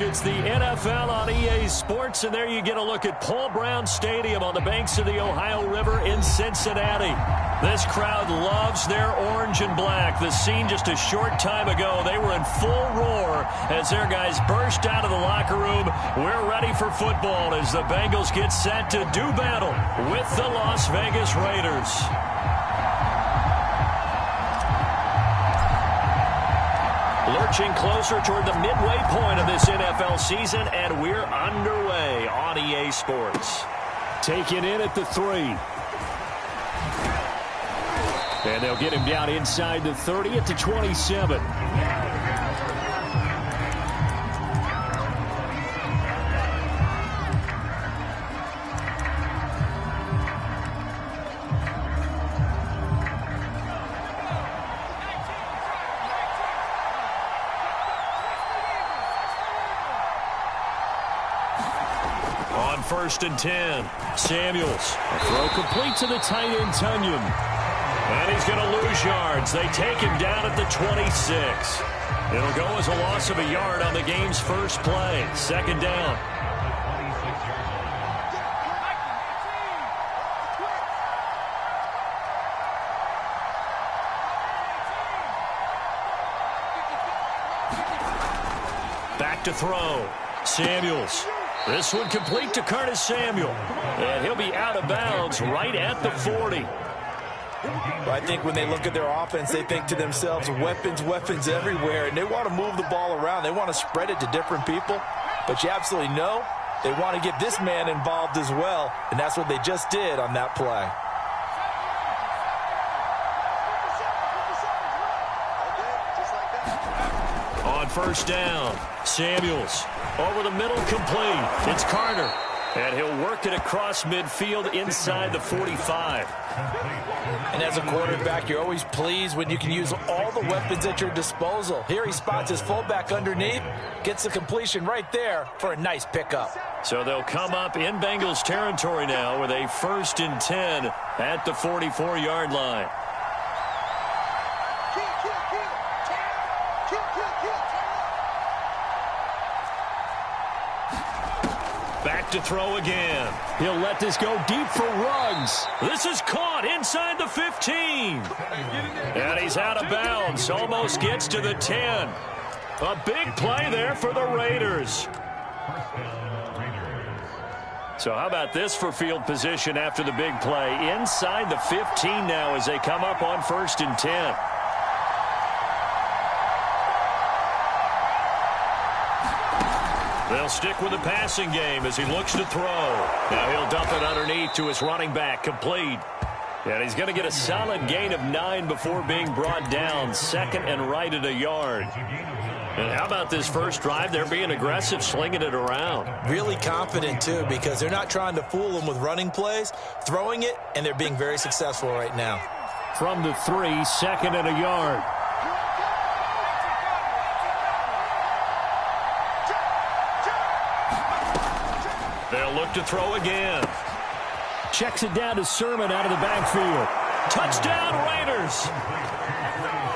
It's the NFL on EA Sports, and there you get a look at Paul Brown Stadium on the banks of the Ohio River in Cincinnati. This crowd loves their orange and black. The scene just a short time ago, they were in full roar as their guys burst out of the locker room. We're ready for football as the Bengals get set to do battle with the Las Vegas Raiders. Lurching closer toward the midway point of this NFL season, and we're underway on EA Sports. Taken in at the 3. And they'll get him down inside the 30 at the 27. On 1st and 10, Samuels. A throw complete to the tight end, Tunyon. And he's going to lose yards. They take him down at the 26. It'll go as a loss of a yard on the game's first play. 2nd down. Back to throw. Samuels. This one complete to Curtis Samuel. And he'll be out of bounds right at the 40. Well, I think when they look at their offense, they think to themselves, weapons, weapons everywhere, and they want to move the ball around. They want to spread it to different people, but you absolutely know they want to get this man involved as well, and that's what they just did on that play. On 1st down, Samuels over the middle, complete. It's Carter, and he'll work it across midfield inside the 45. And as a quarterback, you're always pleased when you can use all the weapons at your disposal. Here he spots his fullback underneath, gets the completion right there for a nice pickup. So they'll come up in Bengals territory now with a 1st and 10 at the 44-yard line. Back to throw again. He'll let this go deep for Ruggs. This is caught inside the 15. And he's out of bounds. Almost gets to the 10. A big play there for the Raiders. So how about this for field position after the big play? Inside the 15 now as they come up on 1st and 10. They'll stick with the passing game as he looks to throw. Now he'll dump it underneath to his running back, complete. And he's going to get a solid gain of 9 before being brought down. 2nd and right at a yard. And how about this first drive? They're being aggressive, slinging it around. Really confident, too, because they're not trying to fool them with running plays, throwing it, and they're being very successful right now. From the 3, 2nd and a yard. They'll look to throw again. Checks it down to Sermon out of the backfield. Touchdown, Raiders.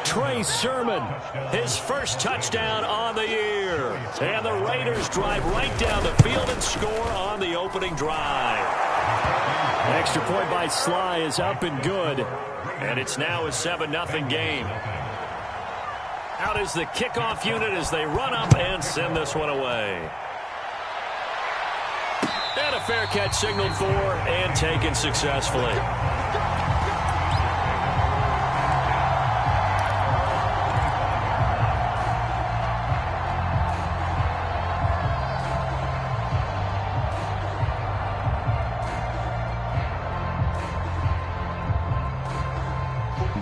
Trey Sermon. His first touchdown on the year. And the Raiders drive right down the field and score on the opening drive. Extra point by Sly is up and good. And it's now a 7-0 game. Out is the kickoff unit as they run up and send this one away. And a fair catch signaled for and taken successfully.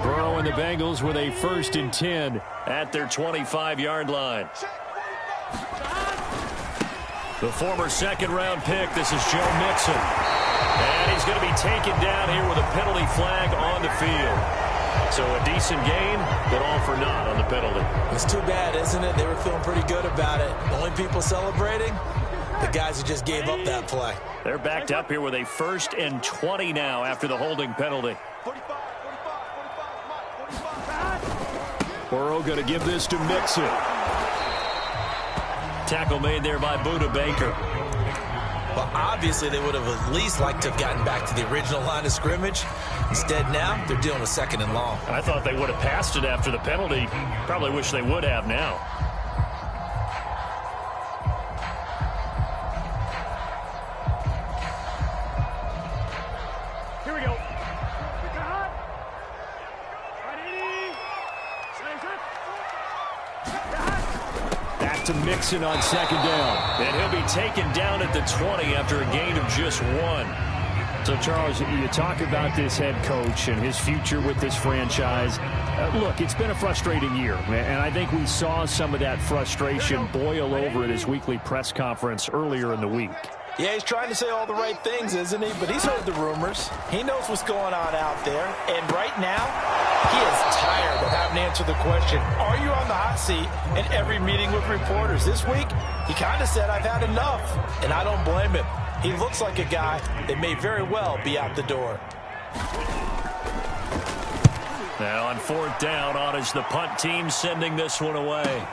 Burrow and the Bengals with a 1st and 10 at their 25-yard line. The former 2nd-round pick, this is Joe Mixon. And he's going to be taken down here with a penalty flag on the field. So a decent gain, but all for naught on the penalty. It's too bad, isn't it? They were feeling pretty good about it. The only people celebrating, the guys who just gave up that play. They're backed up here with a 1st and 20 now after the holding penalty. Burrow going to give this to Mixon. Tackle made there by Buda Baker. Well, obviously they would have at least liked to have gotten back to the original line of scrimmage. Instead now, they're dealing with 2nd and long. I thought they would have passed it after the penalty. Probably wish they would have now. Here we go. Back to Mixon on 2nd down. And he'll be taken down at the 20 after a gain of just 1. So, Charles, you talk about this head coach and his future with this franchise. Look, it's been a frustrating year, and I think we saw some of that frustration boil over at his weekly press conference earlier in the week. Yeah, he's trying to say all the right things, isn't he? But he's heard the rumors. He knows what's going on out there. And right now, he is tired of having to answer the question, are you on the hot seat in every meeting with reporters? This week, he kind of said, I've had enough. And I don't blame him. He looks like a guy that may very well be out the door. Now on 4th down, on is the punt team sending this one away.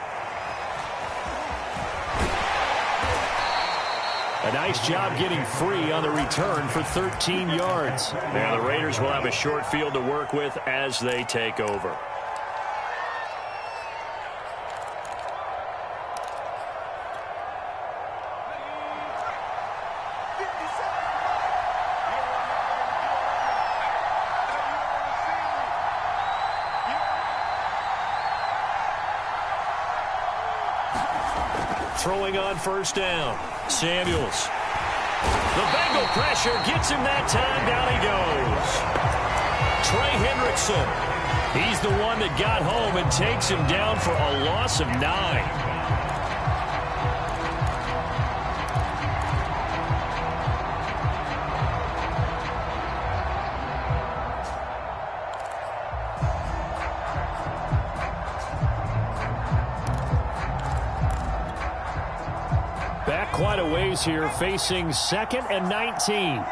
A nice job getting free on the return for 13 yards. Now the Raiders will have a short field to work with as they take over. Throwing on 1st down. Samuels. The Bengal pressure gets him that time. Down he goes. Trey Hendrickson. He's the one that got home and takes him down for a loss of 9. Quite a ways here, facing 2nd and 19.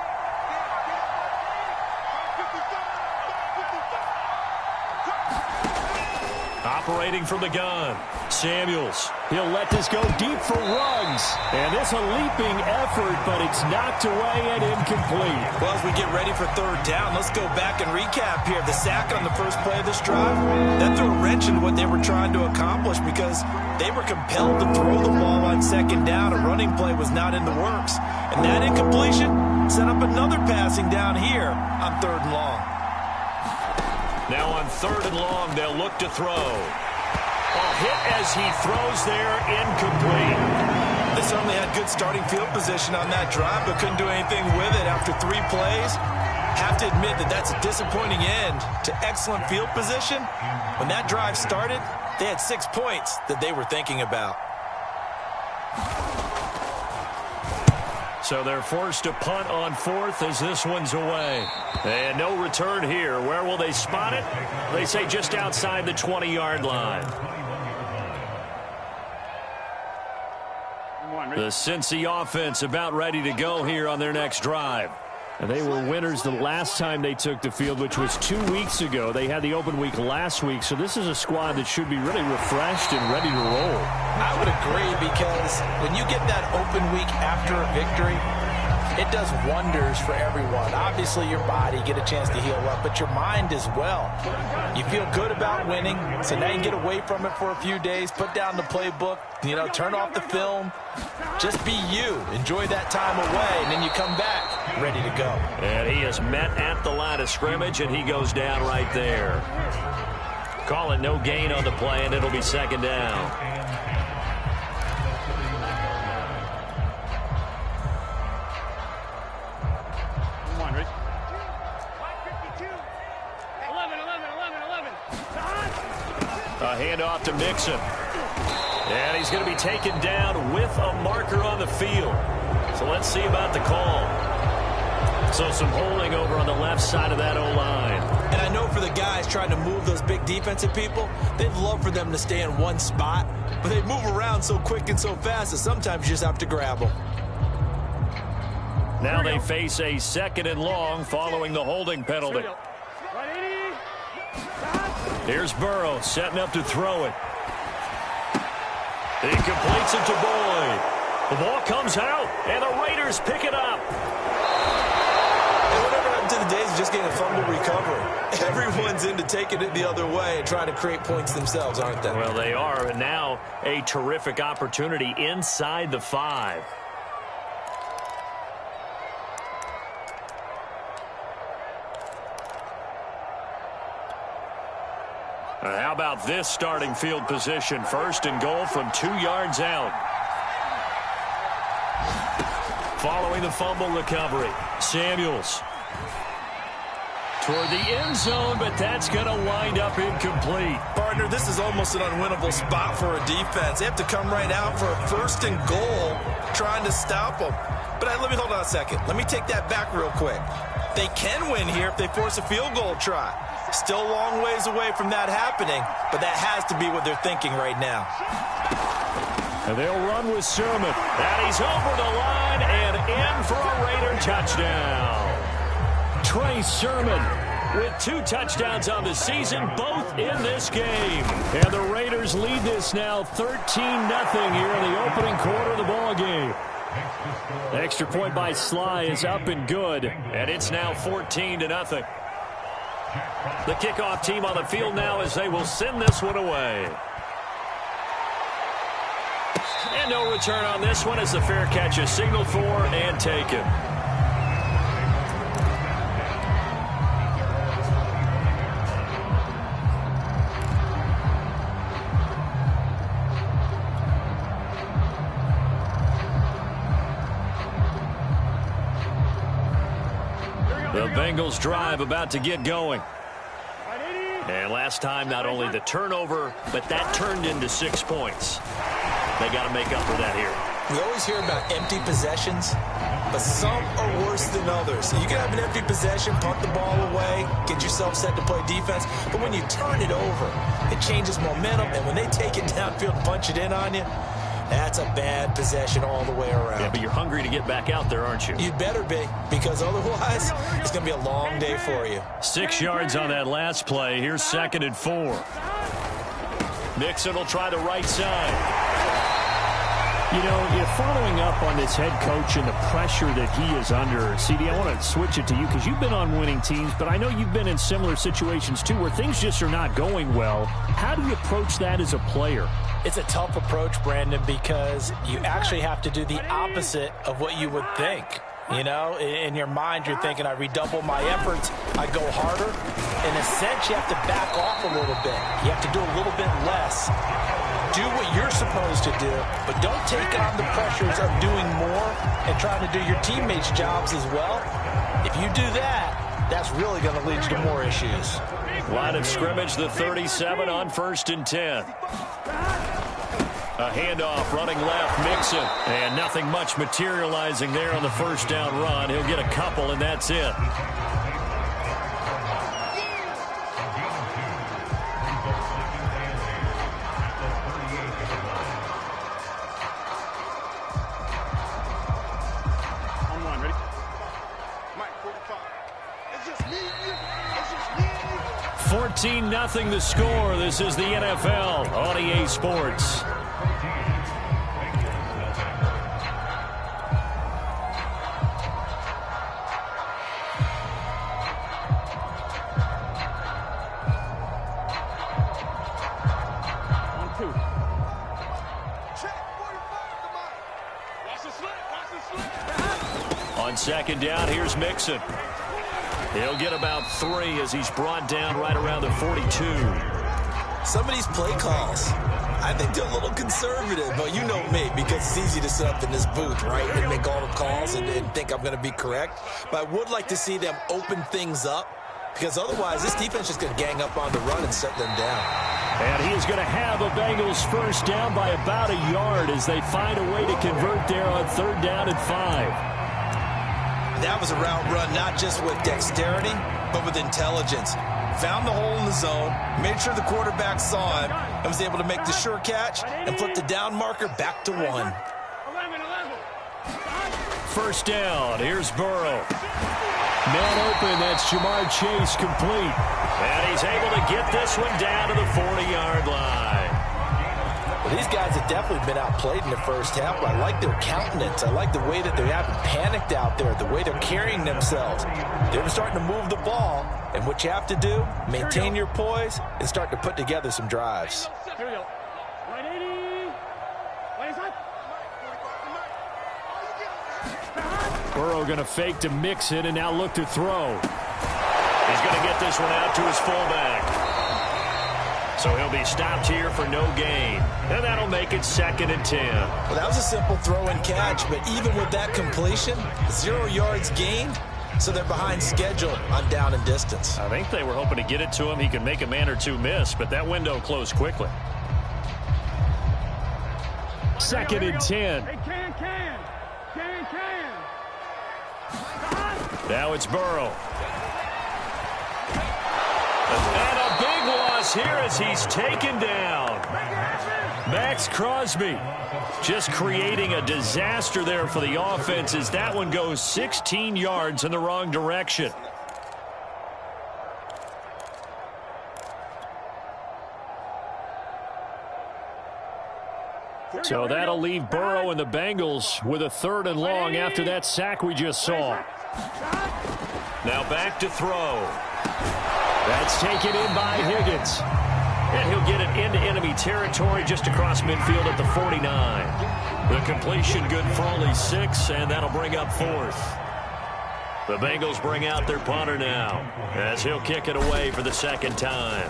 Operating from the gun. Samuels. He'll let this go deep for Ruggs. And this a leaping effort, but it's knocked away and incomplete. Well, as we get ready for 3rd down, let's go back and recap here. The sack on the first play of this drive, that threw a wrench into what they were trying to accomplish because they were compelled to throw the ball on 2nd down. A running play was not in the works. And that incompletion set up another passing down here on 3rd and long. Now on 3rd and long, they'll look to throw. A hit as he throws there, incomplete. They certainly had good starting field position on that drive, but couldn't do anything with it after 3 plays. Have to admit that that's a disappointing end to excellent field position. When that drive started, they had 6 points that they were thinking about. So they're forced to punt on 4th as this one's away. And no return here. Where will they spot it? They say just outside the 20-yard line. The Cincy offense about ready to go here on their next drive. And they were winners the last time they took the field, which was 2 weeks ago. They had the open week last week, so this is a squad that should be really refreshed and ready to roll. I would agree, because when you get that open week after a victory, it does wonders for everyone. Obviously, your body, get a chance to heal up, but your mind as well. You feel good about winning, so now you get away from it for a few days, put down the playbook, turn off the film. Just be you. Enjoy that time away, and then you come back ready to go. And he is met at the line of scrimmage, and he goes down right there. Call it no gain on the play, and it'll be 2nd down. A handoff to Mixon. And he's going to be taken down with a marker on the field. So let's see about the call. So some holding over on the left side of that O-line. And I know for the guys trying to move those big defensive people, they'd love for them to stay in one spot. But they move around so quick and so fast that sometimes you just have to grab them. Now they face a 2nd and long following the holding penalty. Here's Burrow setting up to throw it. He completes it to Boyd. The ball comes out, and the Raiders pick it up. And whatever happened to the days of just getting a fumble recovery? Everyone's into taking it the other way and trying to create points themselves, aren't they? Well, they are, and now a terrific opportunity inside the 5. How about this starting field position? 1st and goal from 2 yards out. Following the fumble recovery, Samuels toward the end zone, but that's going to wind up incomplete. Partner, this is almost an unwinnable spot for a defense. They have to come right out for a 1st and goal trying to stop them. But let me hold on a second. Let me take that back real quick. They can win here if they force a field goal try. Still a long ways away from that happening, but that has to be what they're thinking right now. And they'll run with Sermon. And he's over the line and in for a Raider touchdown. Trey Sermon with 2 touchdowns on the season, both in this game. And the Raiders lead this now 13-0 here in the opening quarter of the ball game. The extra point by Sly is up and good, and it's now 14-0. The kickoff team on the field now as they will send this one away. And no return on this one as the fair catch is signaled for and taken. The Bengals drive about to get going. And last time, not only the turnover, but that turned into 6 points. They got to make up for that here. We always hear about empty possessions, but some are worse than others. You can have an empty possession, punt the ball away, get yourself set to play defense, but when you turn it over, it changes momentum, and when they take it downfield and punch it in on you, that's a bad possession all the way around. Yeah, but you're hungry to get back out there, aren't you? You'd better be, because otherwise, it's going to be a long day for you. 6 yards on that last play. Here's 2nd and 4. Mixon will try the right side. You know, you're following up on this head coach and the pressure that he is under. CD, I want to switch it to you because you've been on winning teams, but I know you've been in similar situations too where things just are not going well. How do you approach that as a player? It's a tough approach, Brandon, because you actually have to do the opposite of what you would think. You know, in your mind, you're thinking, I redouble my efforts, I go harder. In a sense, you have to back off a little bit. You have to do a little bit less. Do what you're supposed to do, but don't take on the pressures of doing more and trying to do your teammates' jobs as well. If you do that, that's really going to lead you to more issues. Line of scrimmage, the 37 on 1st and 10. A handoff running left, Mixon. And nothing much materializing there on the 1st down run. He'll get a couple, and that's it. On 1, ready? Mike, 45. 14-0 the score. This is the NFL on EA Sports. On 2nd down, here's Mixon. He'll get about 3 as he's brought down right around the 42. Some of these play calls, I think they're a little conservative, but you know me, because it's easy to sit up in this booth, right, and make all the calls and think I'm going to be correct. But I would like to see them open things up, because otherwise this defense is going to gang up on the run and shut them down. And he is going to have a Bengals 1st down by about a yard as they find a way to convert there on 3rd down and 5. That was a route run, not just with dexterity, but with intelligence. Found the hole in the zone, made sure the quarterback saw him, and was able to make the sure catch and flip the down marker back to 1. 1st down, here's Burrow. Man open, that's Jamar Chase complete. And he's able to get this one down to the 40-yard line. Well, these guys at definitely been outplayed in the first half, but I like their countenance. I like the way that they haven't panicked out there, the way they're carrying themselves. They're starting to move the ball, and what you have to do, maintain your poise and start to put together some drives. Here we go. Right 80. Right side. Burrow going to fake to mix it and now look to throw. He's going to get this one out to his fullback. So he'll be stopped here for no gain. And that'll make it 2nd and 10. Well, that was a simple throw and catch, but even with that completion, 0 yards gained, so they're behind schedule on down and distance. I think they were hoping to get it to him. He could make a man or two miss, but that window closed quickly. 2nd and 10. Hey, can. Now it's Burrow. And a big loss here as he's taken down. Max Crosby just creating a disaster there for the offense as that one goes 16 yards in the wrong direction. So that'll leave Burrow and the Bengals with a 3rd and long after that sack we just saw. Now back to throw. That's taken in by Higgins. And he'll get it into enemy territory just across midfield at the 49. The completion good for only 6, and that'll bring up 4th. The Bengals bring out their punter now as he'll kick it away for the 2nd time.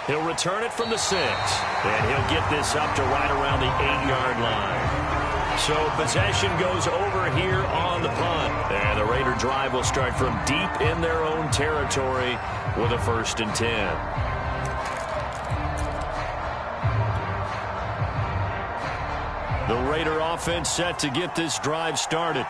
He'll return it from the 6, and he'll get this up to right around the 8-yard line. So possession goes over here on the punt. And the Raider drive will start from deep in their own territory with a 1st and 10. The Raider offense set to get this drive started.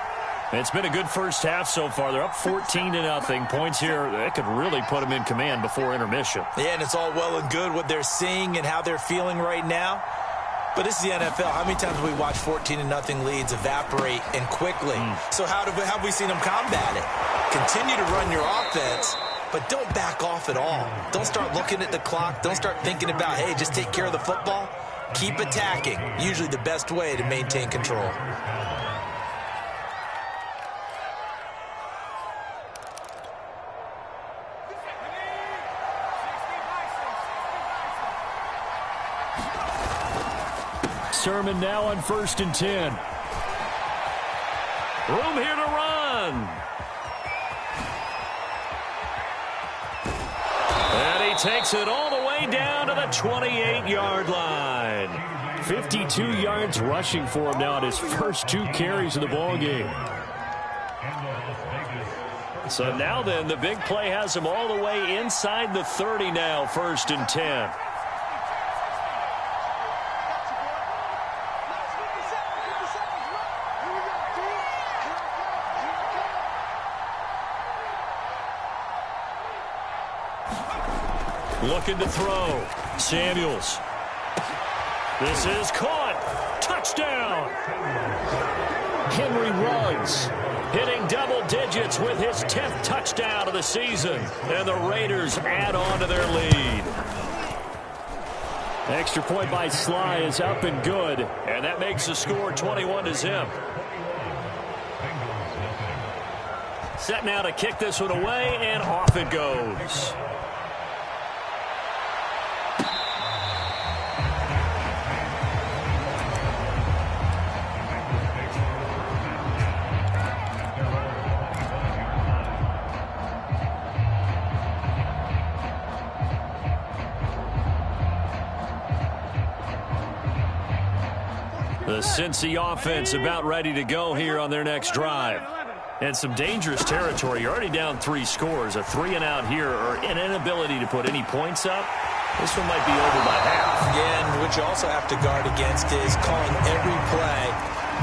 It's been a good first half so far. They're up 14-0. Points here, that could really put them in command before intermission. Yeah, and it's all well and good what they're seeing and how they're feeling right now. But this is the NFL. How many times have we watched 14-0 leads evaporate and quickly? So how have we seen them combat it? Continue to run your offense, but don't back off at all. Don't start looking at the clock. Don't start thinking about, hey, just take care of the football. Keep attacking. Usually the best way to maintain control. Sermon now on 1st and 10. Room here to run. And he takes it all the way down to the 28-yard line. 52 yards rushing for him now at his first 2 carries of the ballgame. So now then, the big play has him all the way inside the 30 now, 1st and 10. Looking to throw. Samuels. This is caught. Touchdown. Henry Ruggs hitting double digits with his 10th touchdown of the season. And the Raiders add on to their lead. Extra point by Sly is up and good. And that makes the score 21-0. Set now to kick this one away, and off it goes. The Cincy offense about ready to go here on their next drive. And some dangerous territory. You're already down 3 scores. A 3-and-out here or an inability to put any points up. This one might be over by half. Yeah, and what you also have to guard against is calling every play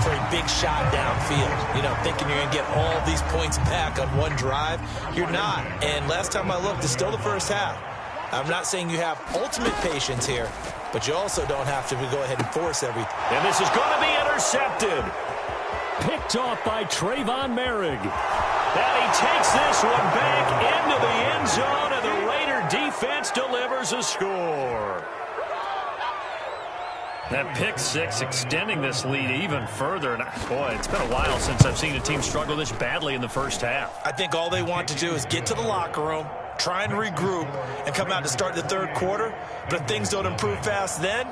for a big shot downfield. You know, thinking you're going to get all these points back on one drive. You're not. And last time I looked, it's still the first half. I'm not saying you have ultimate patience here, but you also don't have to go ahead and force everything. And this is going to be intercepted. Picked off by Trayvon Merrick. And he takes this one back into the end zone, and the Raider defense delivers a score. That pick six extending this lead even further. And boy, it's been a while since I've seen a team struggle this badly in the first half. I think all they want to do is get to the locker room, try and regroup, and come out to start the third quarter. But if things don't improve fast then,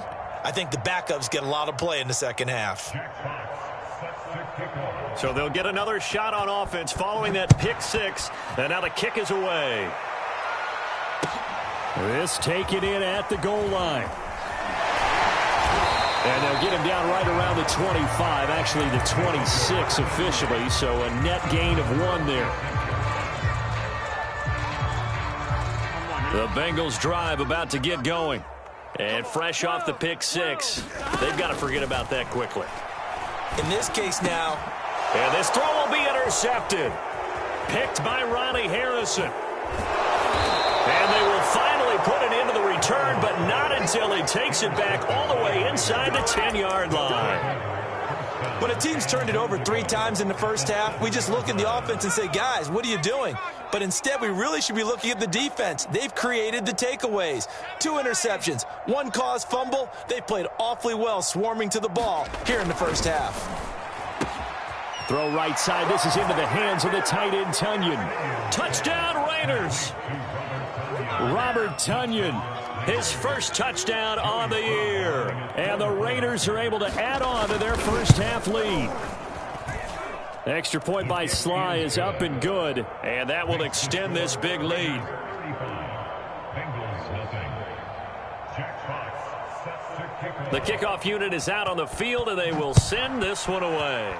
I think the backups get a lot of play in the second half. So they'll get another shot on offense following that pick six. And now the kick is away. This taken in at the goal line. And they'll get him down right around the 25, actually the 26 officially, so a net gain of 1 there. The Bengals drive about to get going. And fresh off the pick six, they've got to forget about that quickly. In this case now. And this throw will be intercepted. Picked by Ronnie Harrison. And they will finally put it into the return, but not until he takes it back all the way inside the 10-yard line. When a team's turned it over 3 times in the first half, we just look at the offense and say, guys, what are you doing? But instead, we really should be looking at the defense. They've created the takeaways. 2 interceptions, 1 caused fumble. They played awfully well swarming to the ball here in the first half. Throw right side. This is into the hands of the tight end, Tunyon. Touchdown, Raiders. Robert Tunyon. His first touchdown on the year. And the Raiders are able to add on to their first half lead. Extra point by Sly is up and good. And that will extend this big lead. The kickoff unit is out on the field, and they will send this one away.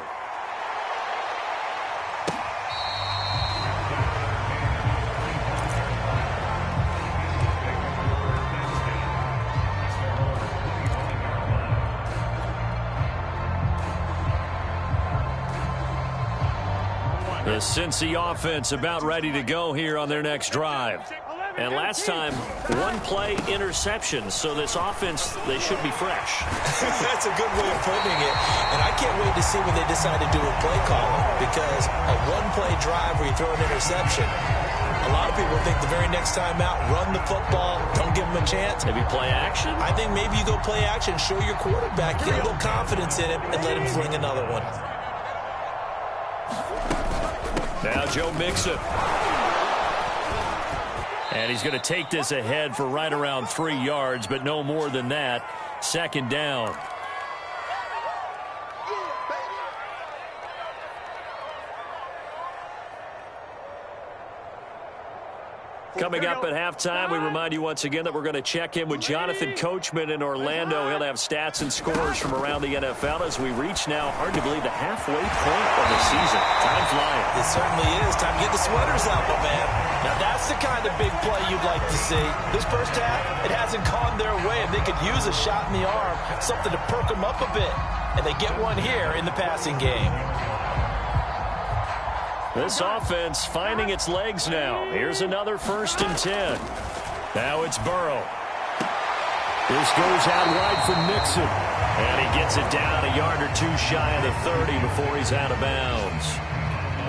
The Cincy offense about ready to go here on their next drive. And last time, 1 play interception. So this offense, they should be fresh. That's a good way of putting it. And I can't wait to see what they decide to do with play calling. Because a 1-play drive where you throw an interception, a lot of people think the very next time out, run the football, don't give them a chance. Maybe play action? I think maybe you go play action, show your quarterback, get a little confidence in him, and let him fling another one. Now Joe Mixon. And he's going to take this ahead for right around 3 yards, but no more than that. Second down. Coming up at halftime, we remind you once again that we're going to check in with Jonathan Coachman in Orlando. He'll have stats and scores from around the NFL as we reach now, hard to believe, the halfway point of the season. Time flying. It certainly is. Time to get the sweaters out, my man. Now that's the kind of big play you'd like to see. This first half, it hasn't gone their way, and they could use a shot in the arm, something to perk them up a bit. And they get one here in the passing game. This offense finding its legs now. Here's another 1st and 10. Now it's Burrow. This goes out wide for Mixon. And he gets it down a yard or 2 shy of the 30 before he's out of bounds.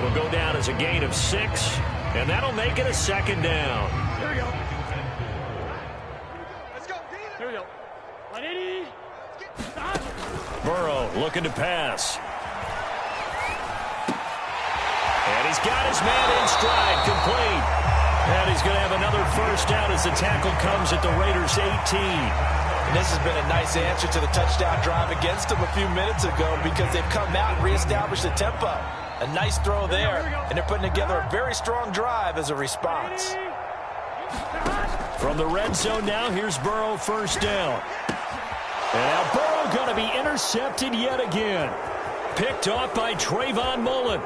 Will go down as a gain of 6, and that'll make it a 2nd down. Here we go. Let's go. Here we go. 180. Burrow looking to pass. And he's got his man in stride, complete. And he's going to have another 1st down as the tackle comes at the Raiders' 18. And this has been a nice answer to the touchdown drive against them a few minutes ago because they've come out and reestablished the tempo. A nice throw there, and they're putting together a very strong drive as a response. From the red zone now, here's Burrow, 1st down. And now Burrow going to be intercepted yet again. Picked off by Trayvon Mullen.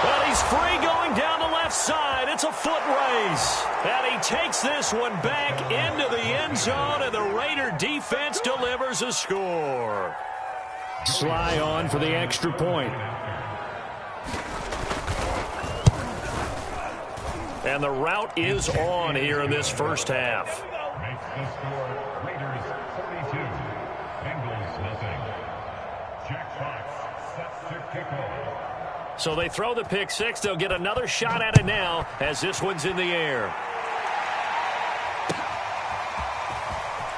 But he's free going down the left side. It's a foot race. And he takes this one back into the end zone, and the Raider defense delivers a score. Sly on for the extra point. And the route is on here in this first half. Makes the score Raiders 42, Bengals nothing. Jack Fox sets to kick off. So they throw the pick six. They'll get another shot at it now as this one's in the air.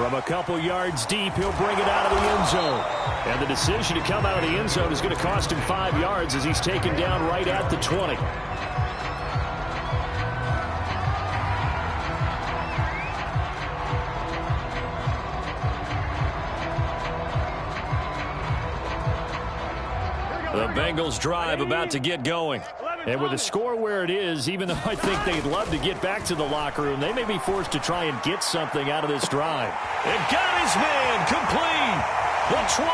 From a couple yards deep, he'll bring it out of the end zone. And the decision to come out of the end zone is going to cost him 5 yards as he's taken down right at the 20. The Bengals drive about to get going. And with the score where it is, even though I think they'd love to get back to the locker room, they may be forced to try and get something out of this drive. It got his man complete. The 20.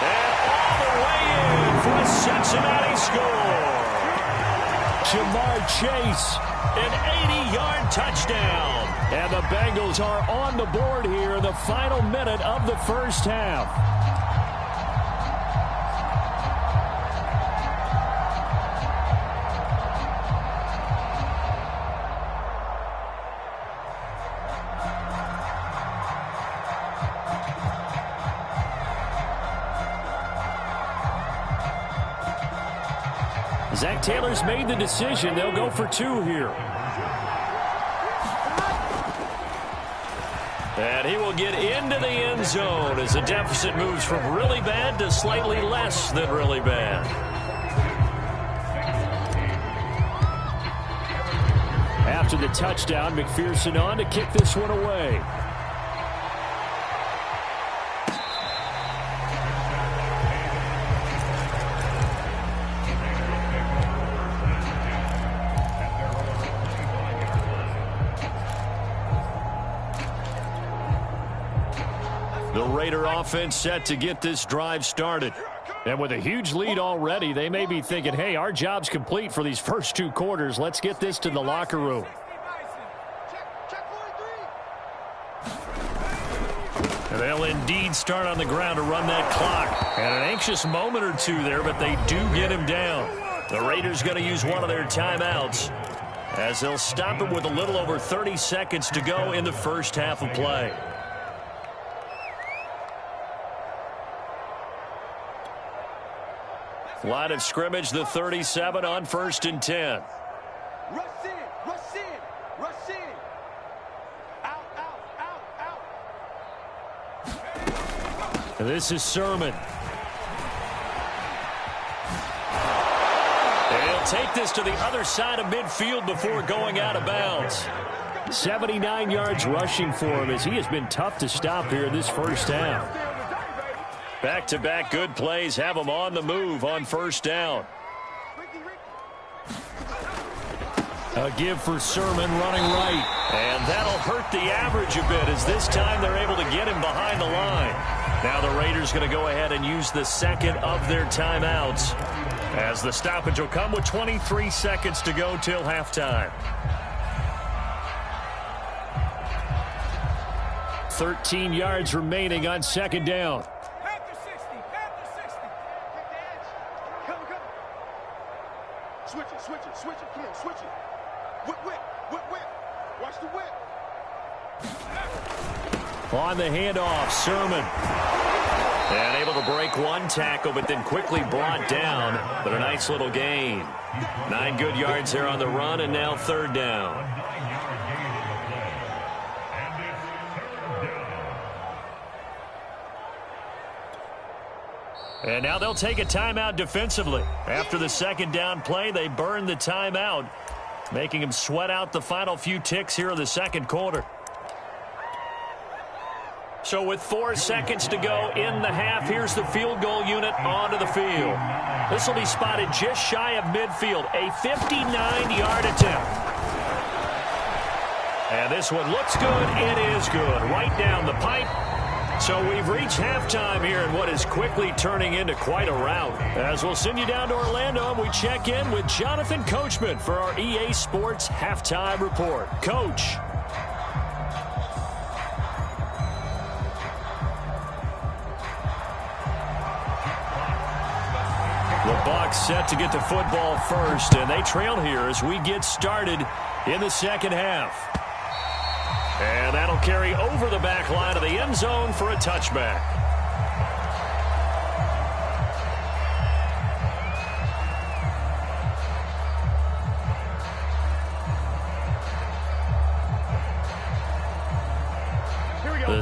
And all the way in for a Cincinnati score. Jamar Chase, an 80-yard touchdown. And the Bengals are on the board here in the final minute of the first half. Zach Taylor's made the decision. They'll go for 2 here. And he will get into the end zone as the deficit moves from really bad to slightly less than really bad. After the touchdown, McPherson on to kick this one away. The Raider offense set to get this drive started. And with a huge lead already, they may be thinking, hey, our job's complete for these first 2 quarters. Let's get this to the locker room. And they'll indeed start on the ground to run that clock. And an anxious moment or two there, but they do get him down. The Raiders going to use one of their timeouts as they'll stop him with a little over 30 seconds to go in the first half of play. Line of scrimmage, the 37 on 1st and 10. Rush in, rush in, rush in. Out, out, out, out. And this is Sermon. They'll take this to the other side of midfield before going out of bounds. 79 yards rushing for him as he has been tough to stop here in this first half. Back-to-back good plays have him on the move on 1st down. A give for Sermon running right. And that'll hurt the average a bit as this time they're able to get him behind the line. Now the Raiders going to go ahead and use the second of their timeouts as the stoppage will come with 23 seconds to go till halftime. 13 yards remaining on 2nd down. Switch it, switch it, switch it. Come on, switch it. Whip, whip, whip, whip. Watch the whip. On the handoff, Sermon. And able to break one tackle, but then quickly brought down. But a nice little gain. 9 good yards there on the run, and now 3rd down. And now they'll take a timeout defensively. After the 2nd down play, they burn the timeout, making them sweat out the final few ticks here in the 2nd quarter. So with 4 seconds to go in the half, here's the field goal unit onto the field. This will be spotted just shy of midfield, a 59-yard attempt. And this one looks good. It is good. Right down the pipe. So we've reached halftime here in what is quickly turning into quite a rout. As we'll send you down to Orlando, and we check in with Jonathan Coachman for our EA Sports Halftime Report. Coach. The Bucs set to get the football first, and they trail here as we get started in the 2nd half. And that'll carry over the back line of the end zone for a touchback.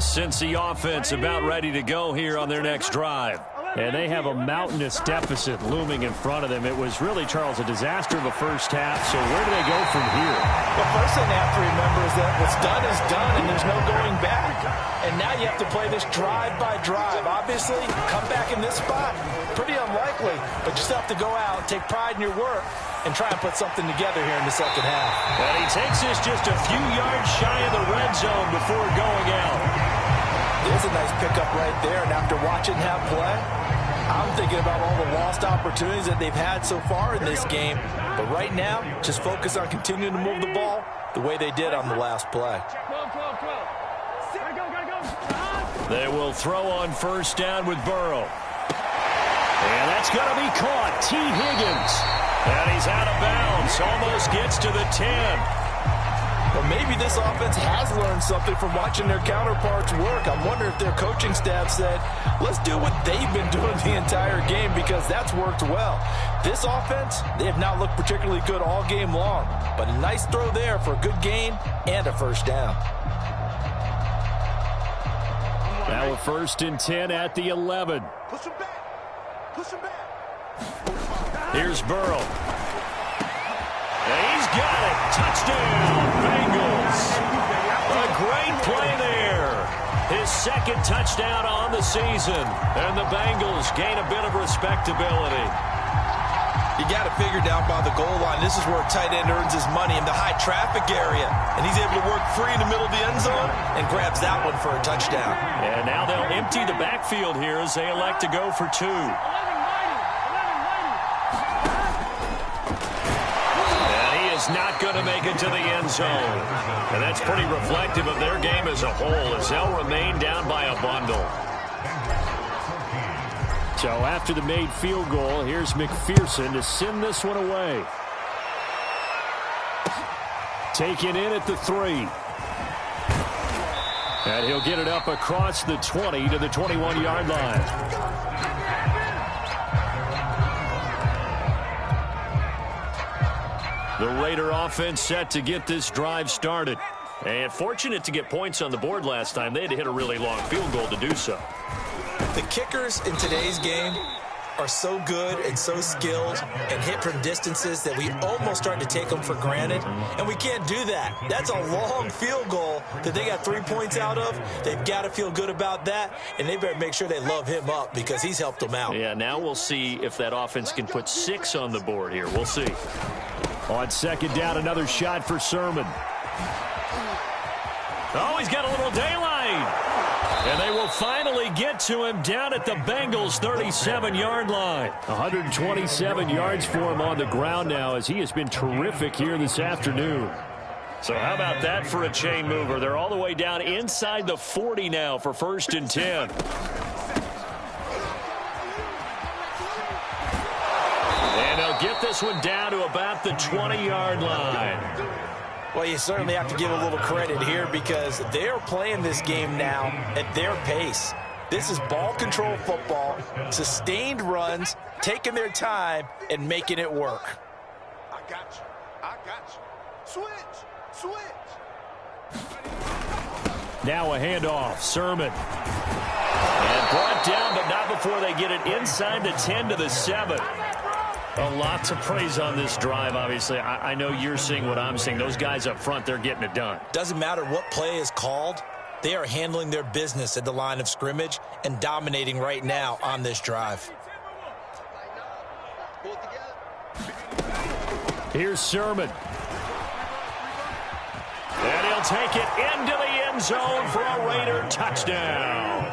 The Cincy offense about ready to go here on their next drive. And they have a mountainous deficit looming in front of them. It was really, Charles, a disaster of the first half. So where do they go from here? The first thing they have to remember is that what's done is done, and there's no going back. And now you have to play this drive by drive. Obviously, come back in this spot, pretty unlikely. But you still have to go out, take pride in your work, and try and put something together here in the second half. And he takes this just a few yards shy of the red zone before going out. There's a nice pickup right there, and after watching him play, I'm thinking about all the lost opportunities that they've had so far in this game. But right now, just focus on continuing to move the ball the way they did on the last play. They will throw on first down with Burrow. And that's going to be caught. T. Higgins. And he's out of bounds. Almost gets to the 10. Well, maybe this offense has learned something from watching their counterparts work. I'm wondering if their coaching staff said, let's do what they've been doing the entire game, because that's worked well. This offense, they have not looked particularly good all game long, but a nice throw there for a good gain and a first down. Now a 1st and 10 at the 11. Push him back. Push him back. Here's Burrow. And he's got it. Touchdown, Bengals. A great play there. His second touchdown on the season. And the Bengals gain a bit of respectability. You got to figure down by the goal line. This is where a tight end earns his money in the high traffic area. And he's able to work free in the middle of the end zone and grabs that one for a touchdown. And now they'll empty the backfield here as they elect to go for 2. Not going to make it to the end zone. And that's pretty reflective of their game as a whole, as they'll remain down by a bundle. So after the made field goal, here's McPherson to send this one away. Taken in at the 3. And he'll get it up across the 20 to the 21-yard line. The Raider offense set to get this drive started. And fortunate to get points on the board last time. They had to hit a really long field goal to do so. The kickers in today's game are so good and so skilled and hit from distances that we almost start to take them for granted. And we can't do that. That's a long field goal that they got 3 points out of. They've got to feel good about that. And they better make sure they love him up, because he's helped them out. Yeah, now we'll see if that offense can put 6 on the board here. We'll see. On second down, another shot for Sermon. Oh, he's got a little daylight. And they will finally get to him down at the Bengals' 37-yard line. 127 yards for him on the ground now, as he has been terrific here this afternoon. So how about that for a chain mover? They're all the way down inside the 40 now for 1st and 10. Get this one down to about the 20-yard line. Well, you certainly have to give a little credit here, because they're playing this game now at their pace. This is ball control football, sustained runs, taking their time and making it work. I got you. I got you. Switch. Now a handoff. Sermon. And brought down, but not before they get it inside the 10 to the 7. A lot to praise on this drive, obviously. I know you're seeing what I'm seeing. Those guys up front, they're getting it done. Doesn't matter what play is called. They are handling their business at the line of scrimmage and dominating right now on this drive. Here's Sermon. And he'll take it into the end zone for a Raider touchdown.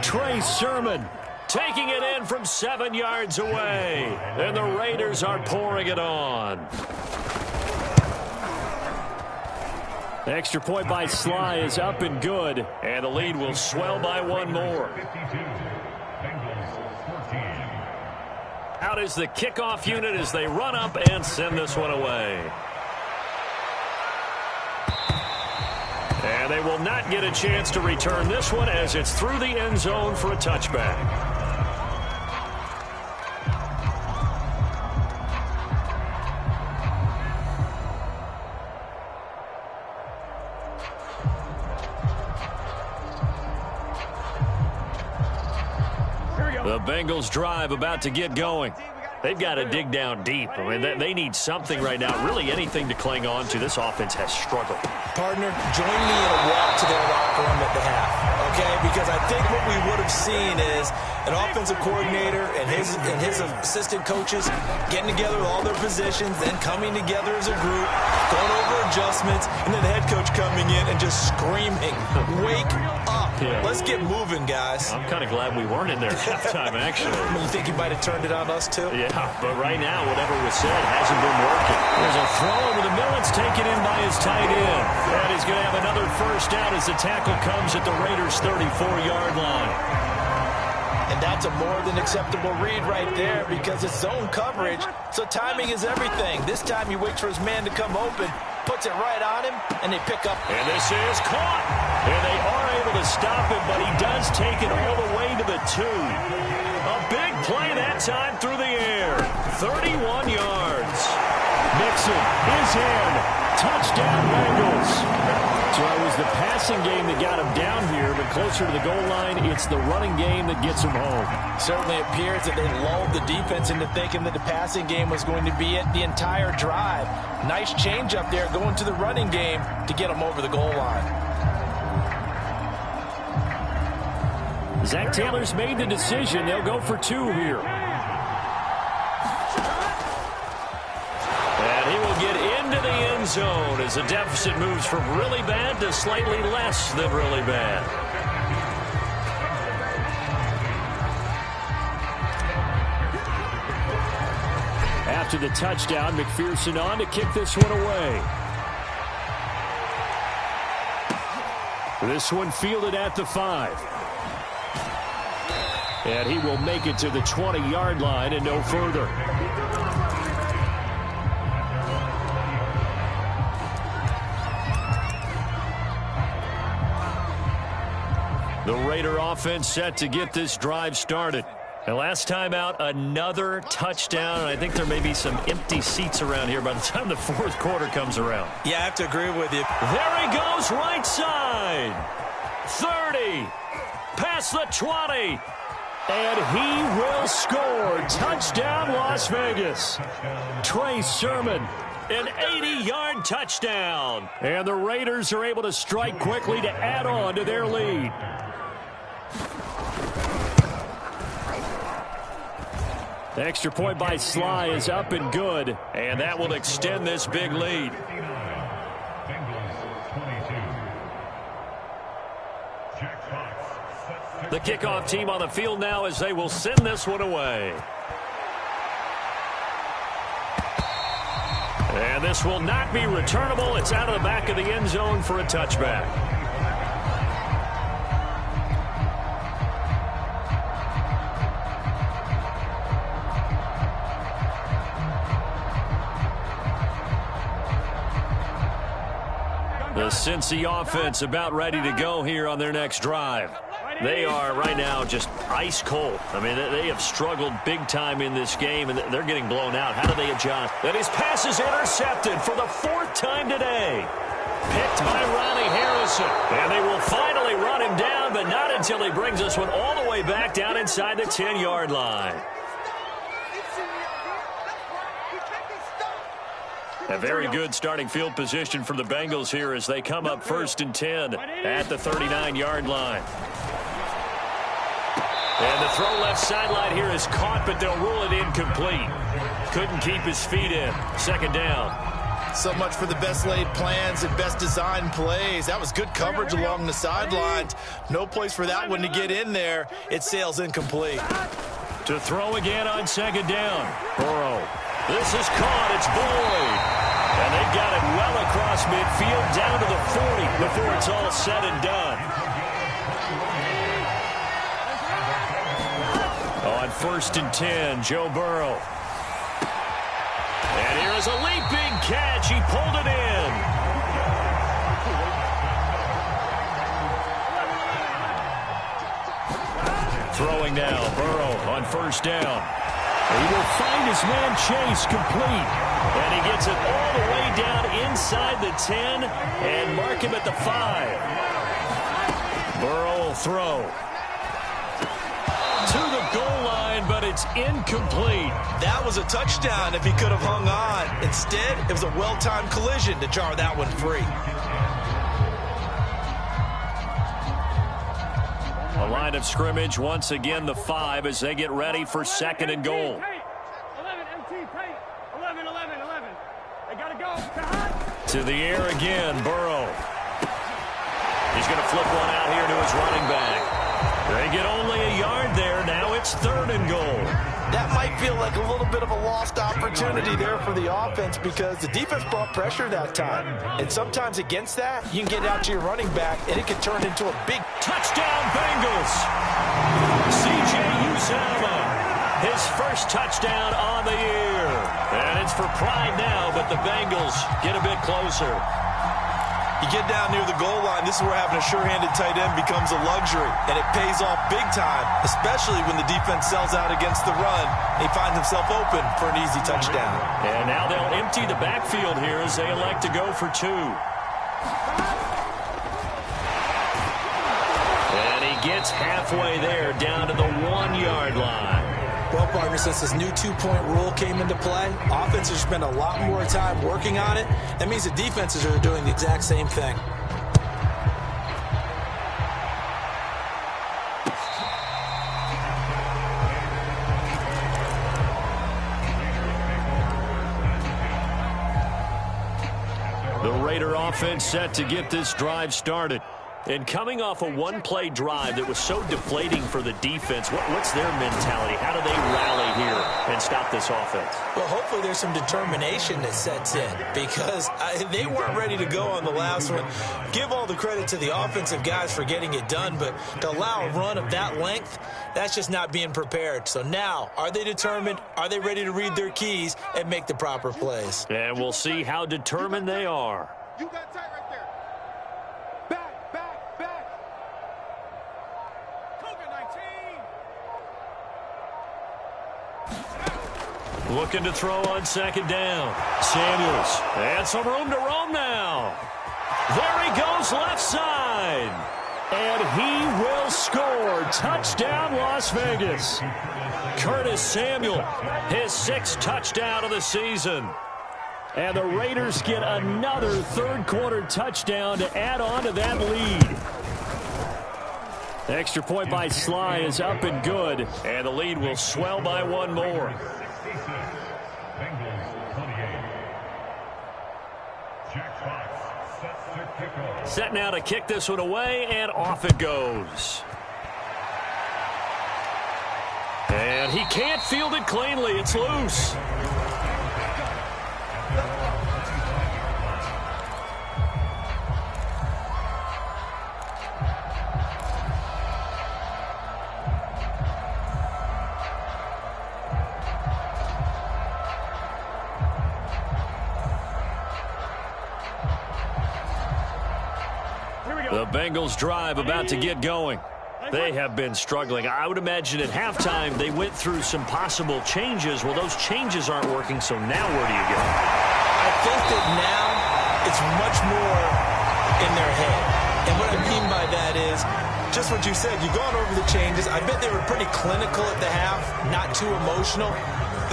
Trey Sermon taking it in from 7 yards away. And the Raiders are pouring it on. The extra point by Sly is up and good. And the lead will swell by one more. Out is the kickoff unit as they run up and send this one away. And they will not get a chance to return this one as it's through the end zone for a touchback. Bengals drive about to get going. They've got to dig down deep. I mean, they need something right now, really anything to cling on to. This offense has struggled. Partner, join me in a walk to their locker room at the half, okay? Because I think what we would have seen is an offensive coordinator and his assistant coaches getting together with all their positions, then coming together as a group, going over adjustments, and then the head coach coming in and just screaming, "Wake up. Yeah. Let's get moving, guys." I'm kind of glad we weren't in there at halftime, actually. You think he might have turned it on us, too? Yeah, but right now, whatever was said hasn't been working. There's a throw over the middle. It's taken in by his tight end. And he's going to have another first down as the tackle comes at the Raiders' 34-yard line. And that's a more than acceptable read right there because it's zone coverage, so timing is everything. This time he waits for his man to come open, puts it right on him, and they pick up. And this is caught. And they are able to stop him, but he does take it all the way to the 2. A big play that time through the air. 31 yards. Mixon, his hand. Touchdown, Bengals. So it was the passing game that got him down here, but closer to the goal line, it's the running game that gets him home. Certainly appears that they lulled the defense into thinking that the passing game was going to be it the entire drive. Nice change up there going to the running game to get him over the goal line. Zach Taylor's made the decision. They'll go for 2 here. And he will get into the end zone as the deficit moves from really bad to slightly less than really bad. After the touchdown, McPherson on to kick this one away. This one fielded at the 5. And he will make it to the 20-yard line and no further. The Raider offense set to get this drive started. And last time out, another touchdown. And I think there may be some empty seats around here by the time the fourth quarter comes around. Yeah, I have to agree with you. There he goes, right side. 30. Past the 20. And he will score. Touchdown, Las Vegas. Trey Sermon. An 80-yard touchdown. And the Raiders are able to strike quickly to add on to their lead. The extra point by Sly is up and good. And that will extend this big lead. The kickoff team on the field now as they will send this one away. And this will not be returnable. It's out of the back of the end zone for a touchback. The Cincy offense about ready to go here on their next drive. They are right now just ice cold. I mean, they have struggled big time in this game, and they're getting blown out. How do they adjust? And his pass is intercepted for the 4th time today. Picked by Ronnie Harrison. And they will finally run him down, but not until he brings this one all the way back down inside the 10-yard line. A very good starting field position for the Bengals here as they come up 1st and 10 at the 39-yard line. And the throw left sideline here is caught, but they'll rule it incomplete. Couldn't keep his feet in. 2nd down. So much for the best laid plans and best designed plays. That was good coverage along the sidelines. No place for that one to get in there. It sails incomplete. To throw again on 2nd down. Burrow. This is caught. It's Boyd. And they've got it well across midfield down to the 40 before it's all said and done. On 1st and 10, Joe Burrow. And here is a leaping catch. He pulled it in. Throwing now, Burrow on 1st down. He will find his man Chase complete. And he gets it all the way down inside the 10 and mark him at the 5. Burrow will throw. to the goal line, but it's incomplete. That was a touchdown if he could have hung on. Instead, it was a well-timed collision to jar that one free. A line of scrimmage, once again the 5 as they get ready for 2nd and goal. 11, MT, 11. They got to go. To the air again, Burrow. He's going to flip one out here to his running back. They get only a yard there. Now it's 3rd and goal. That might feel like a little bit of a lost opportunity there for the offense because the defense brought pressure that time. And sometimes against that, you can get out to your running back, and it can turn into a big touchdown Bengals. C.J. Uzomah, his first touchdown on the year. And it's for pride now, but the Bengals get a bit closer. You get down near the goal line, this is where having a sure-handed tight end becomes a luxury, and it pays off big time, especially when the defense sells out against the run. He finds himself open for an easy touchdown. And now they'll empty the backfield here as they elect to go for 2. And he gets halfway there, down to the 1-yard line. Well, partner, since this new 2-point rule came into play, offenses spend a lot more time working on it. That means the defenses are doing the exact same thing. The Raider offense set to get this drive started. And coming off a one-play drive that was so deflating for the defense, what's their mentality? How do they rally here and stop this offense? Well, hopefully there's some determination that sets in because they weren't ready to go on the last one. Give all the credit to the offensive guys for getting it done, but to allow a run of that length, that's just not being prepared. So now, are they determined? Are they ready to read their keys and make the proper plays? And we'll see how determined they are. You got tight right there. Back. COVID-19. Looking to throw on 2nd down. Samuels. And some room to roam now. There he goes left side. And he will score. Touchdown, Las Vegas. Curtis Samuel, his 6th touchdown of the season. And the Raiders get another 3rd-quarter touchdown to add on to that lead. The extra point by Sly is up and good. And the lead will swell by 1 more. Set now to kick this one away, and off it goes. And he can't field it cleanly. It's loose. The Bengals drive about to get going. They have been struggling. I would imagine at halftime they went through some possible changes. Well, those changes aren't working, so now where do you go? I think that now it's much more in their head. And what I mean by that is just what you said. You've gone over the changes. I bet they were pretty clinical at the half, not too emotional.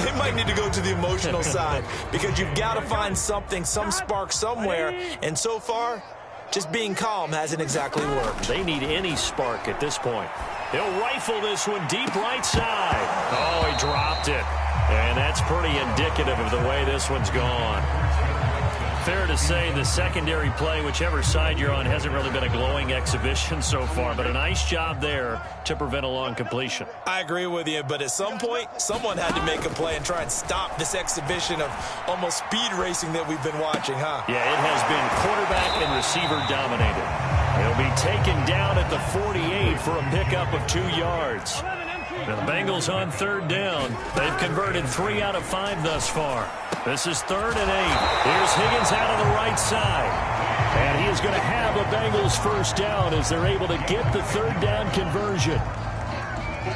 They might need to go to the emotional side because you've got to find something, some spark somewhere. And so far, just being calm hasn't exactly worked. They need any spark at this point. He'll rifle this one deep right side. Oh, he dropped it. And that's pretty indicative of the way this one's gone. Fair to say the secondary play, whichever side you're on, hasn't really been a glowing exhibition so far, but a nice job there to prevent a long completion. I agree with you, but at some point, someone had to make a play and try and stop this exhibition of almost speed racing that we've been watching, huh? Yeah, it has been quarterback and receiver dominated. He'll be taken down at the 48 for a pickup of 2 yards. Now the Bengals on 3rd down. They've converted 3 out of 5 thus far. This is 3rd and 8. Here's Higgins out on the right side. And he is going to have a Bengals 1st down as they're able to get the 3rd down conversion.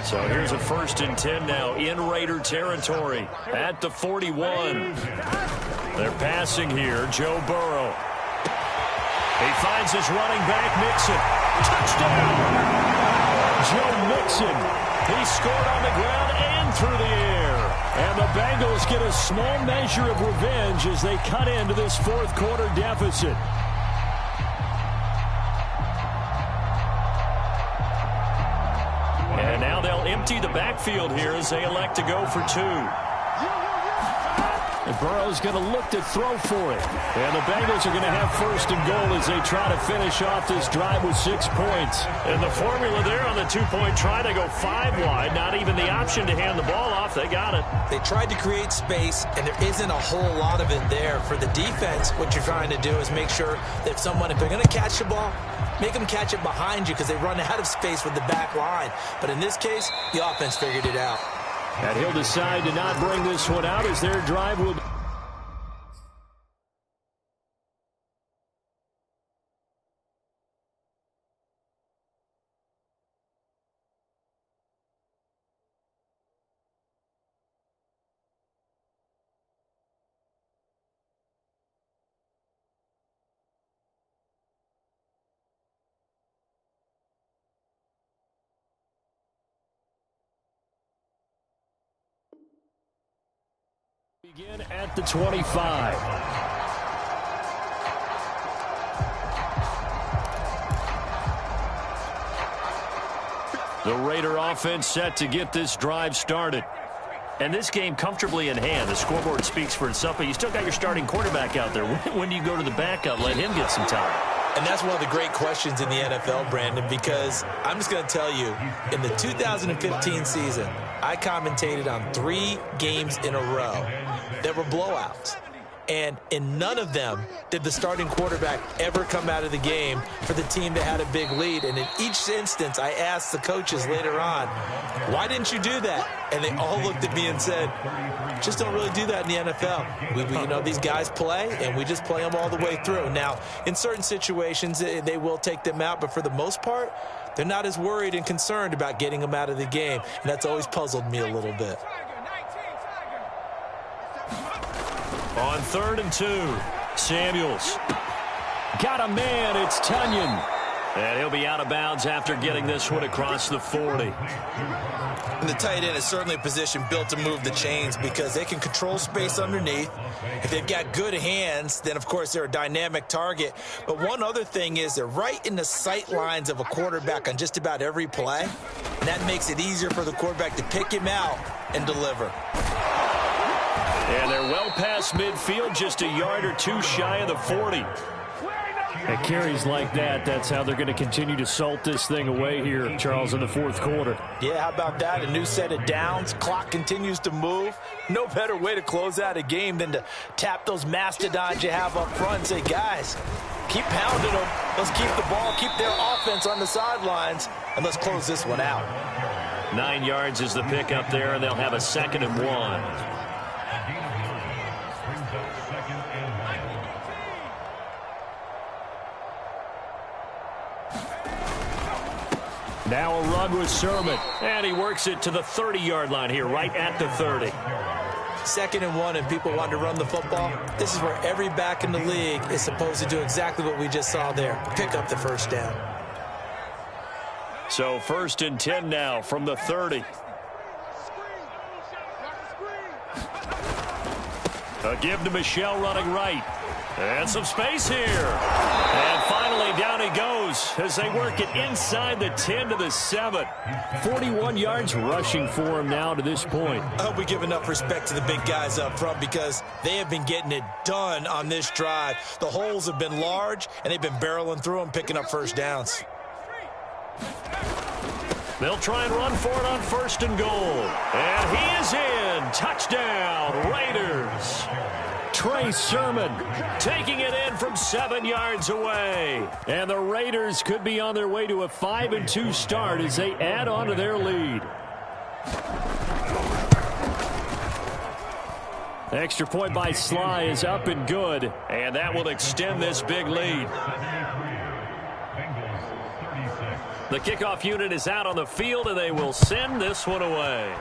So here's a 1st and 10 now in Raider territory at the 41. They're passing here. Joe Burrow. He finds his running back, Mixon. Touchdown! Joe Mixon He scored on the ground and through the air. And the Bengals get a small measure of revenge as they cut into this fourth quarter deficit. And now they'll empty the backfield here as they elect to go for two. And Burrow's going to look to throw for it. And the Bengals are going to have first and goal as they try to finish off this drive with 6 points. And the formula there on the two-point try, they go 5 wide. Not even the option to hand the ball off. They got it. They tried to create space, and there isn't a whole lot of it there. For the defense, what you're trying to do is make sure that if they're going to catch the ball, make them catch it behind you because they run out of space with the back line. But in this case, the offense figured it out. And he'll decide to not bring this one out as their drive will be. Begin at the 25. The Raider offense set to get this drive started. And this game comfortably in hand. The scoreboard speaks for itself, but you still got your starting quarterback out there. When do you go to the backup? Let him get some time. And that's one of the great questions in the NFL, Brandon, because I'm just going to tell you, in the 2015 season, I commentated on 3 games in a row that were blowouts. And in none of them did the starting quarterback ever come out of the game for the team that had a big lead. And in each instance, I asked the coaches later on, why didn't you do that? And they all looked at me and said, just don't really do that in the NFL. These guys play, and we just play them all the way through. Now, in certain situations, they will take them out, but for the most part, they're not as worried and concerned about getting them out of the game. And that's always puzzled me a little bit. On 3rd and 2, Samuels. Got a man, it's Tunyon. And he'll be out of bounds after getting this one across the 40. And the tight end is certainly a position built to move the chains because they can control space underneath. If they've got good hands, then, of course, they're a dynamic target. But one other thing is they're right in the sight lines of a quarterback on just about every play. And that makes it easier for the quarterback to pick him out and deliver. And they're well past midfield, just a yard or two shy of the 40. At carries like that, that's how they're going to continue to salt this thing away here, Charles, in the fourth quarter. Yeah, how about that? A new set of downs. Clock continues to move. No better way to close out a game than to tap those mastodons you have up front and say, guys, keep pounding them. Let's keep the ball, keep their offense on the sidelines, and let's close this one out. 9 yards is the pick up there, and they'll have a 2nd and 1. Now a run with Sermon. And he works it to the 30-yard line here, right at the 30. 2nd and 1, and people want to run the football. This is where every back in the league is supposed to do exactly what we just saw there. Pick up the first down. So 1st and 10 now from the 30. A give to Michel running right. And some space here. And finally down he goes as they work it inside the 10 to the 7. 41 yards rushing for him now to this point. I hope we give enough respect to the big guys up front because they have been getting it done on this drive. The holes have been large, and they've been barreling through them, picking up first downs. They'll try and run for it on 1st and goal. And he is in. Touchdown, Raiders. Trey Sermon taking it in from 7 yards away. And the Raiders could be on their way to a 5-2 start as they add on to their lead. Extra point by Sly is up and good. And that will extend this big lead. The kickoff unit is out on the field, and they will send this one away.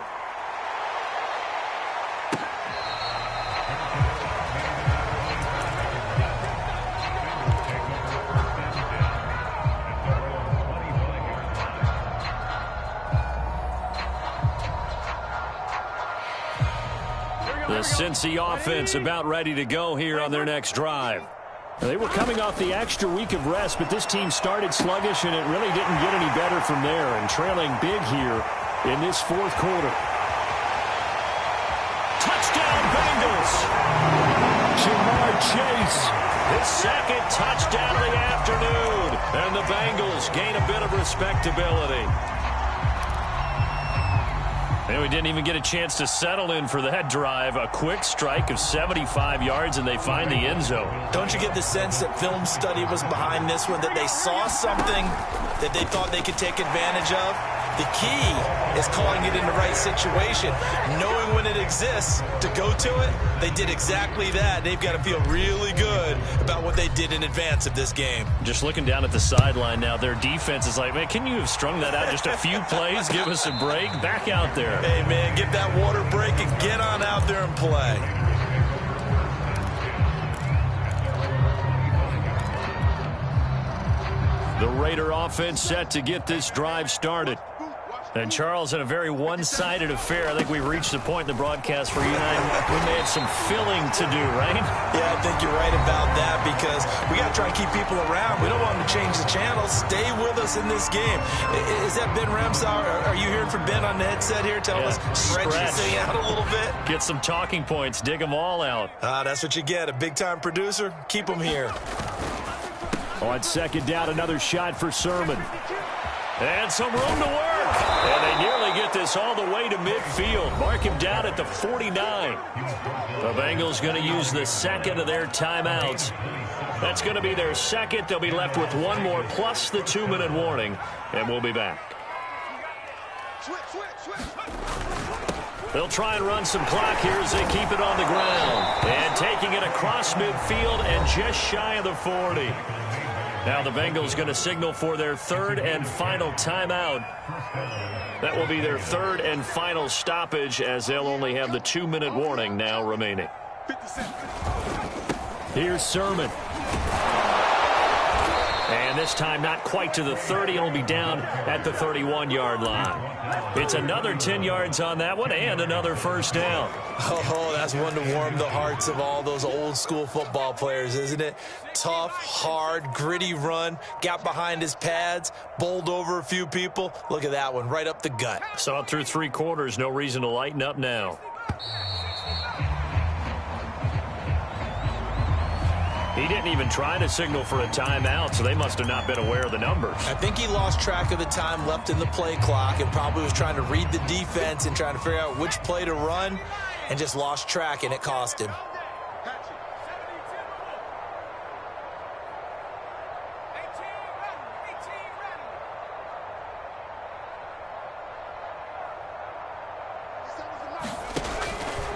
The Cincy offense about ready to go here on their next drive. They were coming off the extra week of rest, but this team started sluggish, and it really didn't get any better from there, and trailing big here in this fourth quarter. Touchdown, Bengals! Jamar Chase. His second touchdown of the afternoon, and the Bengals gain a bit of respectability. And we didn't even get a chance to settle in for that drive. A quick strike of 75 yards, and they find the end zone. Don't you get the sense that film study was behind this one, that they saw something that they thought they could take advantage of? The key is calling it in the right situation, knowing when it exists to go to it. They did exactly that. They've got to feel really good about what they did in advance of this game. Just looking down at the sideline now, their defense is like, man, can you have strung that out just a few plays? Give us a break. Back out there. Hey, man, give that water break and get on out there and play. The Raider offense set to get this drive started. And, Charles, in a very one-sided affair, I think we've reached the point in the broadcast where you and I, we may have some filling to do, right? Yeah, I think you're right about that because we got to try and keep people around. We don't want them to change the channel. Stay with us in this game. Is that Ben Ramsauer? Are you hearing from Ben on the headset here? Tell us, stretch this thing out a little bit. Get some talking points. Dig them all out. That's what you get. A big-time producer. Keep them here. On second down, another shot for Sermon. And some room to work. And they nearly get this all the way to midfield. Mark him down at the 49. The Bengals going to use the second of their timeouts. That's going to be their second. They'll be left with one more plus the 2-minute warning. And we'll be back. They'll try and run some clock here as they keep it on the ground. And taking it across midfield and just shy of the 40. Now the Bengals going to signal for their third and final timeout. That will be their third and final stoppage as they'll only have the 2-minute warning now remaining. Here's Sermon. And this time not quite to the 30. It'll be down at the 31-yard line. It's another 10 yards on that one and another first down. Oh, that's one to warm the hearts of all those old-school football players, isn't it? Tough, hard, gritty run. Got behind his pads, bowled over a few people. Look at that one, right up the gut. Saw it through 3 quarters. No reason to lighten up now. He didn't even try to signal for a timeout, so they must have not been aware of the numbers. I think he lost track of the time left in the play clock and probably was trying to read the defense and trying to figure out which play to run and just lost track, and it cost him.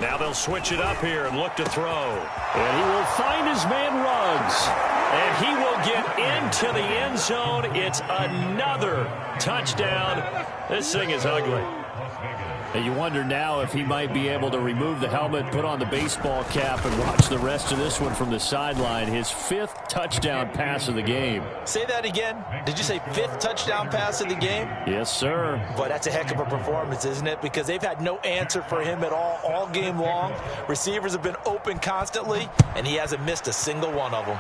Now they'll switch it up here and look to throw. And he will find his man Ruggs. And he will get into the end zone. It's another touchdown. This thing is ugly. And you wonder now if he might be able to remove the helmet, put on the baseball cap, and watch the rest of this one from the sideline. His 5th touchdown pass of the game. Say that again. Did you say 5th touchdown pass of the game? Yes, sir. But that's a heck of a performance, isn't it? Because they've had no answer for him at all game long. Receivers have been open constantly, and he hasn't missed a single one of them.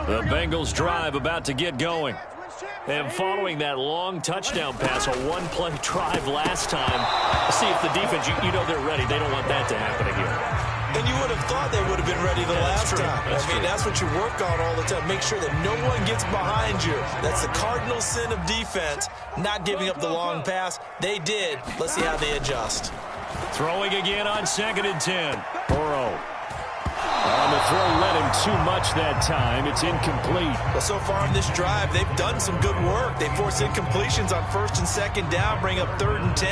The Bengals drive about to get going. And following that long touchdown pass, a one-play drive last time, see if the defense, you know they're ready. They don't want that to happen again. And you would have thought they would have been ready the last time. That's what you work on all the time. Make sure that no one gets behind you. That's the cardinal sin of defense, not giving up the long pass. They did. Let's see how they adjust. Throwing again on 2nd and 10. Burrow. The throw led him too much that time. It's incomplete. Well, so far in this drive, they've done some good work. They force incompletions on 1st and 2nd down, bring up 3rd and 10.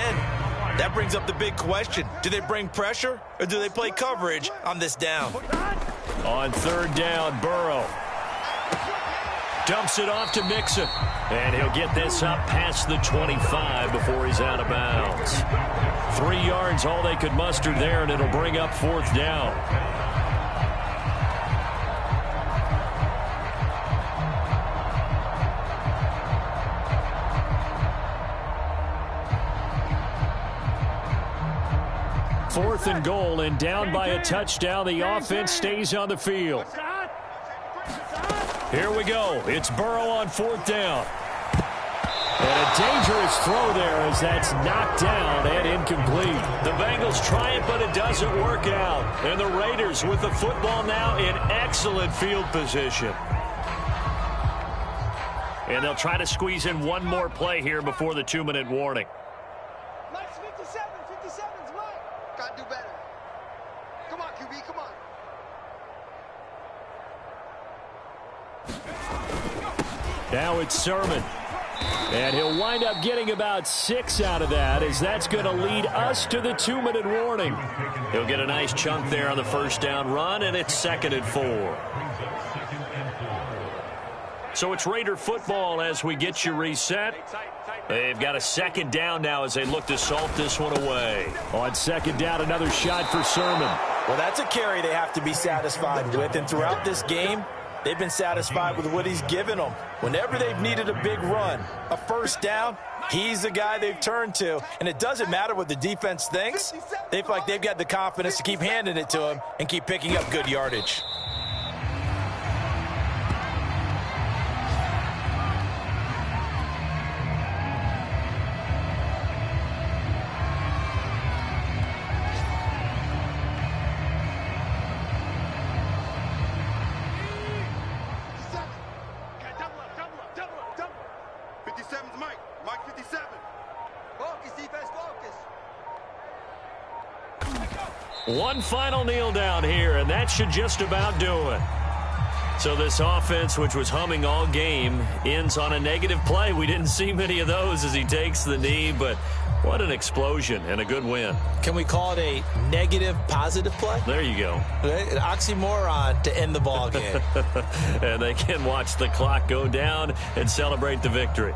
That brings up the big question. Do they bring pressure or do they play coverage on this down? On 3rd down, Burrow. Dumps it off to Mixon. And he'll get this up past the 25 before he's out of bounds. 3 yards, all they could muster there, and it'll bring up 4th down. Fourth and goal, and down by a touchdown. The offense stays on the field. Here we go. It's Burrow on 4th down. And a dangerous throw there as that's knocked down and incomplete. The Bengals try it, but it doesn't work out. And the Raiders with the football now in excellent field position. And they'll try to squeeze in one more play here before the 2-minute warning. Mike's 57. 57's Mike. Gotta do better. Come on, QB, come on. Now it's Sermon. And he'll wind up getting about 6 out of that, as that's going to lead us to the 2-minute warning. He'll get a nice chunk there on the first down run, and it's 2nd and 4. So it's Raider football as we get you reset. They've got a 2nd down now as they look to salt this one away. On 2nd down, another shot for Sermon. Well, that's a carry they have to be satisfied with, and throughout this game, they've been satisfied with what he's given them. Whenever they've needed a big run, a first down, he's the guy they've turned to. And it doesn't matter what the defense thinks. They feel like they've got the confidence to keep handing it to him and keep picking up good yardage. One final kneel down here, and that should just about do it. So this offense, which was humming all game, ends on a negative play. We didn't see many of those as he takes the knee, but what an explosion and a good win. Can we call it a negative positive play? There you go. An oxymoron to end the ball game. And they can watch the clock go down and celebrate the victory.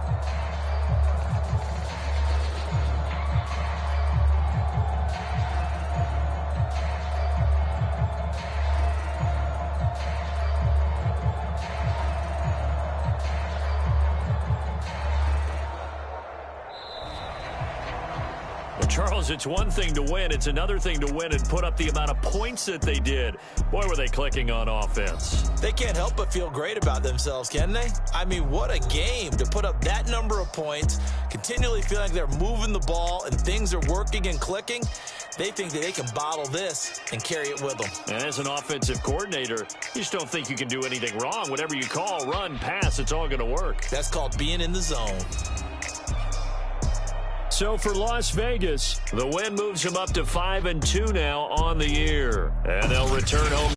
Charles, it's one thing to win. It's another thing to win and put up the amount of points that they did. Boy, were they clicking on offense. They can't help but feel great about themselves, can they? I mean, what a game to put up that number of points, continually feeling like they're moving the ball and things are working and clicking. They think that they can bottle this and carry it with them. And as an offensive coordinator, you just don't think you can do anything wrong. Whatever you call, run, pass, it's all going to work. That's called being in the zone. So for Las Vegas, the win moves them up to 5-2 now on the year. And they'll return home.